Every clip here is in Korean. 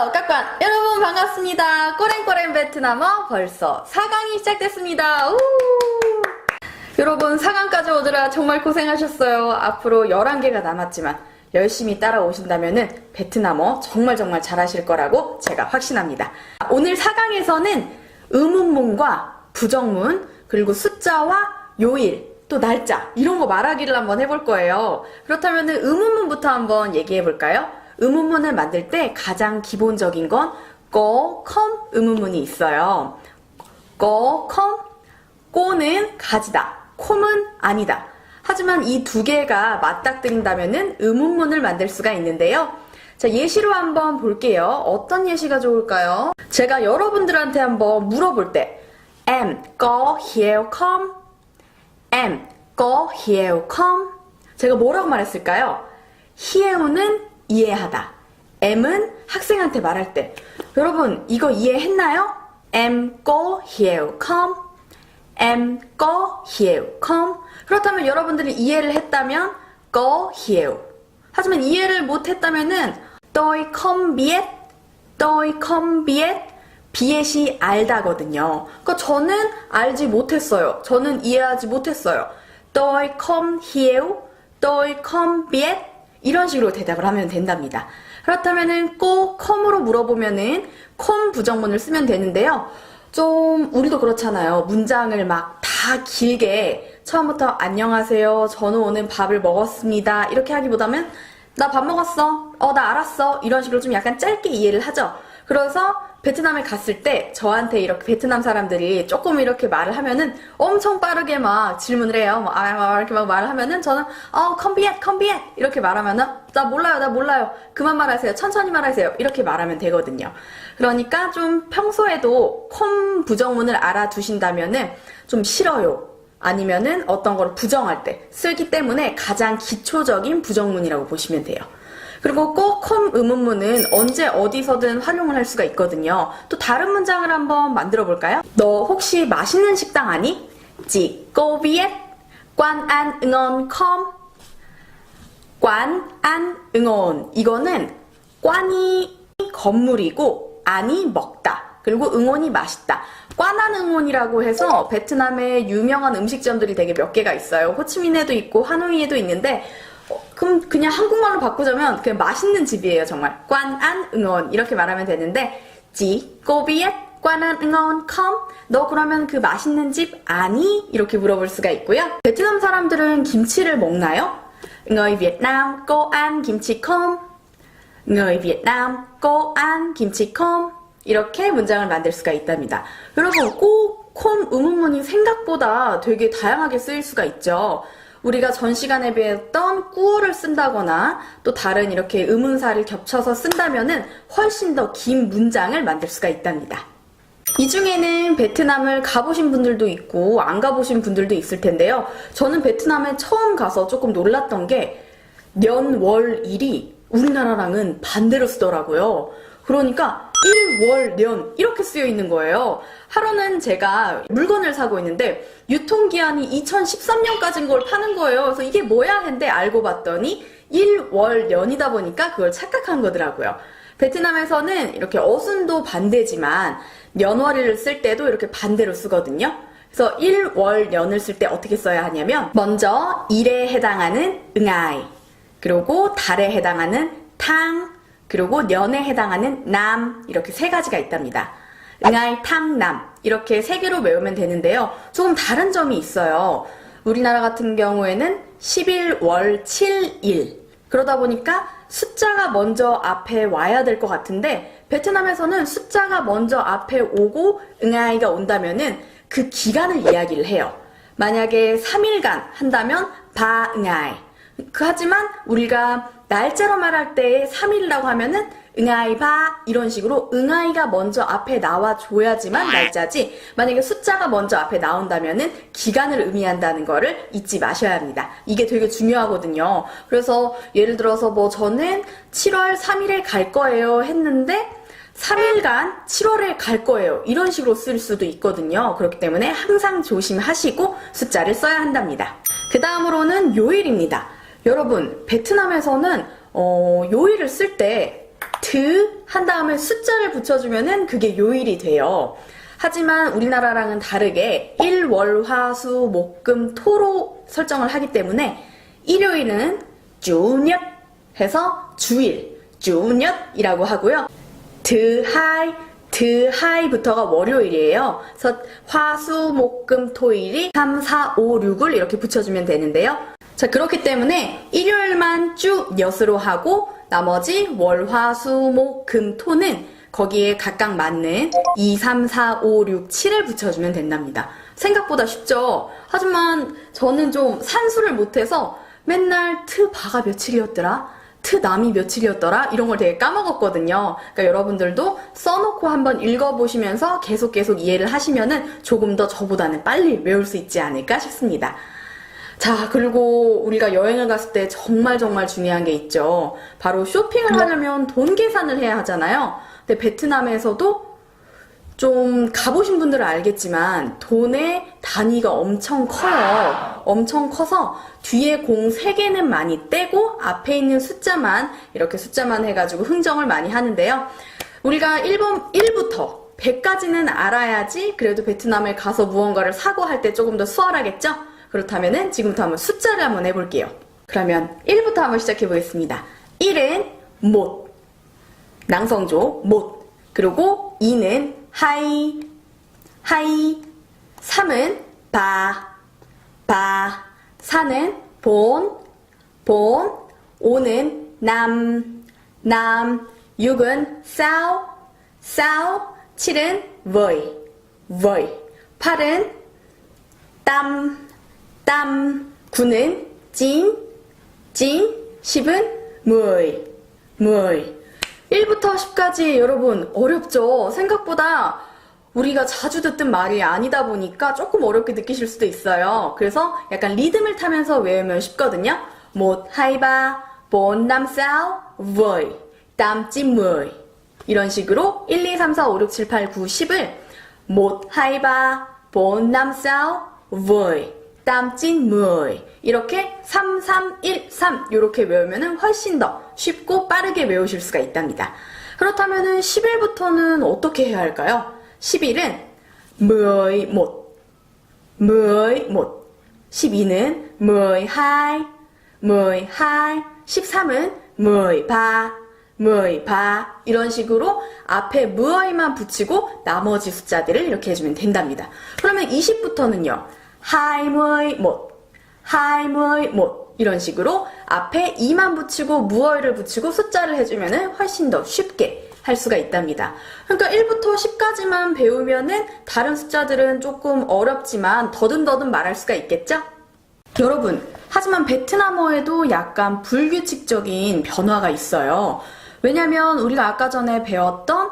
헬로 깍관 여러분 반갑습니다. 꼬랭꼬랭 베트남어 벌써 4강이 시작됐습니다. 우! 여러분 4강까지 오느라 정말 고생하셨어요. 앞으로 11개가 남았지만 열심히 따라오신다면 베트남어 정말 잘하실 거라고 제가 확신합니다. 오늘 4강에서는 의문문과 부정문 그리고 숫자와 요일 또 날짜 이런 거 말하기를 한번 해볼 거예요. 그렇다면 의문문부터 한번 얘기해 볼까요? 의문문을 만들 때 가장 기본적인 건 có, không 의문문이 있어요. có, không, 꼬는 가지다, 콤은 아니다. 하지만 이 두 개가 맞닥뜨린다면 의문문을 만들 수가 있는데요. 자, 예시로 한번 볼게요. 어떤 예시가 좋을까요? 제가 여러분들한테 한번 물어볼 때 Em có hiểu không? Em có hiểu không? 제가 뭐라고 말했을까요? hear는 이해하다. M은 학생한테 말할 때 여러분 이거 이해했나요? Em có hiểu không? Em có hiểu không? 그렇다면 여러분들이 이해를 했다면 có hiểu. 하지만 이해를 못했다면은 tôi không biết, tôi không biết. 비엣이 알다거든요. 그러니까 저는 알지 못했어요. 저는 이해하지 못했어요. tôi không hiểu, tôi không biết. 이런 식으로 대답을 하면 된답니다. 그렇다면은 꼭 com으로 물어보면은 com 부정문을 쓰면 되는데요. 좀 우리도 그렇잖아요. 문장을 막 다 길게 처음부터 안녕하세요. 저는 오늘 밥을 먹었습니다. 이렇게 하기보다는 나 밥 먹었어. 나 알았어. 이런 식으로 좀 약간 짧게 이해를 하죠. 그래서 베트남에 갔을 때 저한테 이렇게 베트남 사람들이 조금 이렇게 말을 하면은 엄청 빠르게 막 질문을 해요. 이렇게 막 말을 하면은 저는 컴비엣 이렇게 말하면은 나 몰라요. 그만 말하세요. 천천히 말하세요. 이렇게 말하면 되거든요. 그러니까 좀 평소에도 컴 부정문을 알아두신다면은 좀 싫어요. 아니면은 어떤 걸 부정할 때 쓰기 때문에 가장 기초적인 부정문이라고 보시면 돼요. 그리고 꼭 컴 의문문은 언제 어디서든 활용을 할 수가 있거든요. 또 다른 문장을 한번 만들어 볼까요? 너 혹시 맛있는 식당 아니? Chị cô biết quán ăn ngon không? quán ăn ngon 이거는 꽌이 건물이고 안이 먹다 그리고 응원이 맛있다. 꽌안 응원이라고 해서 베트남의 유명한 음식점들이 되게 몇 개가 있어요. 호치민에도 있고 하노이에도 있는데 그럼 그냥 한국말로 바꾸자면 그냥 맛있는 집이에요. 정말 꽌안 응원 이렇게 말하면 되는데 Chị cô biết 꽌안 응원 không? 너 그러면 그 맛있는 집 아니? 이렇게 물어볼 수가 있고요. 베트남 사람들은 김치를 먹나요? Người Việt Nam có ăn 김치 không? Người Việt Nam có ăn 김치 không? 이렇게 문장을 만들 수가 있답니다. 여러분 꼭 콤 의문문이 생각보다 되게 다양하게 쓰일 수가 있죠. 우리가 전 시간에 배웠던 꾸어를 쓴다거나 또 다른 이렇게 의문사를 겹쳐서 쓴다면은 훨씬 더 긴 문장을 만들 수가 있답니다. 이 중에는 베트남을 가보신 분들도 있고 안 가보신 분들도 있을 텐데요. 저는 베트남에 처음 가서 조금 놀랐던 게 년, 월, 일이 우리나라랑은 반대로 쓰더라고요. 그러니까 일, 월, 년 이렇게 쓰여 있는 거예요. 하루는 제가 물건을 사고 있는데 유통기한이 2013년까지인 걸 파는 거예요. 그래서 이게 뭐야 했는데 알고 봤더니 일, 월, 년이다 보니까 그걸 착각한 거더라고요. 베트남에서는 이렇게 어순도 반대지만 년월일을 쓸 때도 이렇게 반대로 쓰거든요. 그래서 일, 월, 년을 쓸 때 어떻게 써야 하냐면 먼저 일에 해당하는 응아이 그리고 달에 해당하는 탕 그리고 년에 해당하는 남 이렇게 세 가지가 있답니다. 응아이, 탕, 남 이렇게 세 개로 외우면 되는데요. 조금 다른 점이 있어요. 우리나라 같은 경우에는 11월 7일 그러다 보니까 숫자가 먼저 앞에 와야 될 것 같은데 베트남에서는 숫자가 먼저 앞에 오고 응아이가 온다면은 그 기간을 이야기를 해요. 만약에 3일간 한다면 바 응아이 하지만 우리가 날짜로 말할 때 3일이라고 하면은 응아이 바 이런 식으로 응아이가 먼저 앞에 나와줘야지만 날짜지 만약에 숫자가 먼저 앞에 나온다면은 기간을 의미한다는 거를 잊지 마셔야 합니다. 이게 되게 중요하거든요. 그래서 예를 들어서 뭐 저는 7월 3일에 갈 거예요 했는데 3일간 7월에 갈 거예요. 이런 식으로 쓸 수도 있거든요. 그렇기 때문에 항상 조심하시고 숫자를 써야 한답니다. 그 다음으로는 요일입니다. 여러분 베트남에서는 요일을 쓸 때 드 한 다음에 숫자를 붙여주면은 그게 요일이 돼요. 하지만 우리나라랑은 다르게 일, 월, 화, 수, 목, 금, 토로 설정을 하기 때문에 일요일은 주녁 해서 주일, 주녁이라고 하고요. 드하이부터가 월요일이에요. 그래서 화, 수, 목, 금, 토일이 3, 4, 5, 6을 이렇게 붙여주면 되는데요. 자, 그렇기 때문에 일요일만 쭉 엿으로 하고 나머지 월, 화, 수, 목, 금, 토는 거기에 각각 맞는 2, 3, 4, 5, 6, 7을 붙여주면 된답니다. 생각보다 쉽죠? 하지만 저는 좀 산수를 못해서 맨날 트바가 며칠이었더라? 트남이 며칠이었더라? 이런 걸 되게 까먹었거든요. 그러니까 여러분들도 써놓고 한번 읽어보시면서 계속 이해를 하시면은 조금 더 저보다는 빨리 외울 수 있지 않을까 싶습니다. 자, 그리고 우리가 여행을 갔을 때 정말 중요한 게 있죠. 바로 쇼핑을 하려면 돈 계산을 해야 하잖아요. 근데 베트남에서도 좀 가보신 분들은 알겠지만 돈의 단위가 엄청 커요. 엄청 커서 뒤에 공 3개는 많이 떼고 앞에 있는 숫자만 이렇게 숫자만 해가지고 흥정을 많이 하는데요. 우리가 1부터 100까지는 알아야지 그래도 베트남에 가서 무언가를 사고 할 때 조금 더 수월하겠죠? 그렇다면은 지금부터 한번 숫자를 한번 해볼게요. 그러면 1부터 한번 시작해 보겠습니다. 1은 못, 낭성조 못, 그리고 2는 하이, 3은 바, 4는 본, 5는 남, 6은 싸우, 7은 vơi, 8은 땀, 9는 찐, 10은 mười. 1부터 10까지 여러분 어렵죠? 생각보다 우리가 자주 듣던 말이 아니다 보니까 조금 어렵게 느끼실 수도 있어요. 그래서 약간 리듬을 타면서 외우면 쉽거든요. 1, 2, 3, 4, 5, 6, 7, 10 이런 식으로 1, 2, 3, 4, 5, 6, 7, 8, 9, 10을 1, 2, 3, 4, 5, 6, 7, 10 이렇게 3, 3, 1, 3 이렇게 외우면 훨씬 더 쉽고 빠르게 외우실 수가 있답니다. 그렇다면 10일부터는 어떻게 해야 할까요? 10일은 11, 12는 12, 13은 13 이런 식으로 앞에 무어이만 붙이고 나머지 숫자들을 이렇게 해주면 된답니다. 그러면 20부터는요. 21 이런 식으로 앞에 2만 붙이고 무어를 붙이고 숫자를 해주면 훨씬 더 쉽게 할 수가 있답니다. 그러니까 1부터 10까지만 배우면은 다른 숫자들은 조금 어렵지만 더듬 말할 수가 있겠죠? 여러분, 하지만 베트남어에도 약간 불규칙적인 변화가 있어요. 왜냐면 우리가 아까 전에 배웠던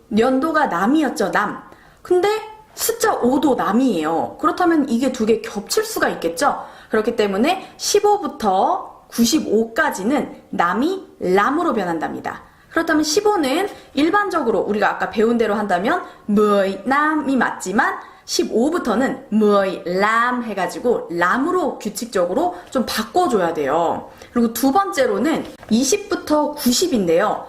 년도가 남이었죠, 남. 근데 숫자 5도 남이에요. 그렇다면 이게 두 개 겹칠 수가 있겠죠? 그렇기 때문에 15부터 95까지는 남이 람으로 변한답니다. 그렇다면 15는 일반적으로 우리가 아까 배운 대로 한다면 mười 남이 맞지만 15부터는 mười 람 해가지고 람으로 규칙적으로 좀 바꿔줘야 돼요. 그리고 두 번째로는 20부터 90인데요.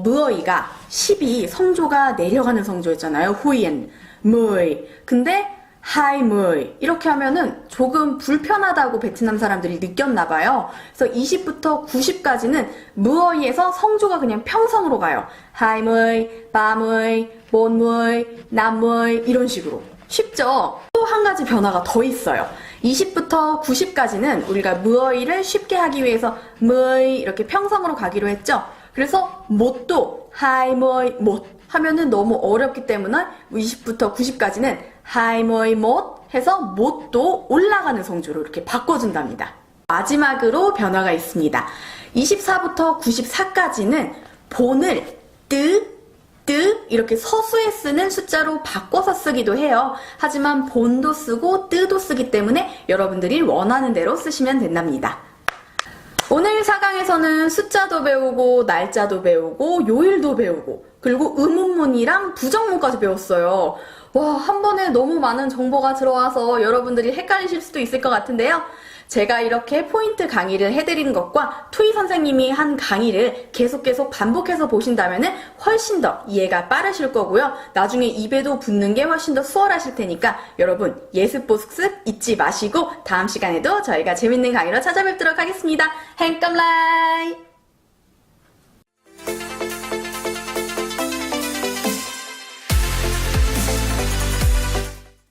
무어이가 10이 성조가 내려가는 성조였잖아요. 후이엔, mười. 근데 하이무이 이렇게 하면은 조금 불편하다고 베트남 사람들이 느꼈나봐요. 그래서 20부터 90까지는 무어이에서 성조가 그냥 평성으로 가요. 하이무이, 바무이, 본무이, 남무이 이런 식으로. 쉽죠? 또 한 가지 변화가 더 있어요. 20부터 90까지는 우리가 무어이를 쉽게 하기 위해서 무이 이렇게 평성으로 가기로 했죠. 그래서 못도 하이무이 못 하면은 너무 어렵기 때문에 20부터 90까지는 하이모이 못 해서 못도 올라가는 성조로 이렇게 바꿔준답니다. 마지막으로 변화가 있습니다. 24부터 94까지는 본을 뜨 이렇게 서수에 쓰는 숫자로 바꿔서 쓰기도 해요. 하지만 본도 쓰고 뜨도 쓰기 때문에 여러분들이 원하는 대로 쓰시면 된답니다. 오늘 4강에서는 숫자도 배우고 날짜도 배우고 요일도 배우고 그리고 의문문이랑 부정문까지 배웠어요. 와, 한 번에 너무 많은 정보가 들어와서 여러분들이 헷갈리실 수도 있을 것 같은데요. 제가 이렇게 포인트 강의를 해드리는 것과 투이 선생님이 한 강의를 계속 반복해서 보신다면 훨씬 더 이해가 빠르실 거고요. 나중에 입에도 붙는 게 훨씬 더 수월하실 테니까 여러분 예습보습 잊지 마시고 다음 시간에도 저희가 재밌는 강의로 찾아뵙도록 하겠습니다. 행깜라이!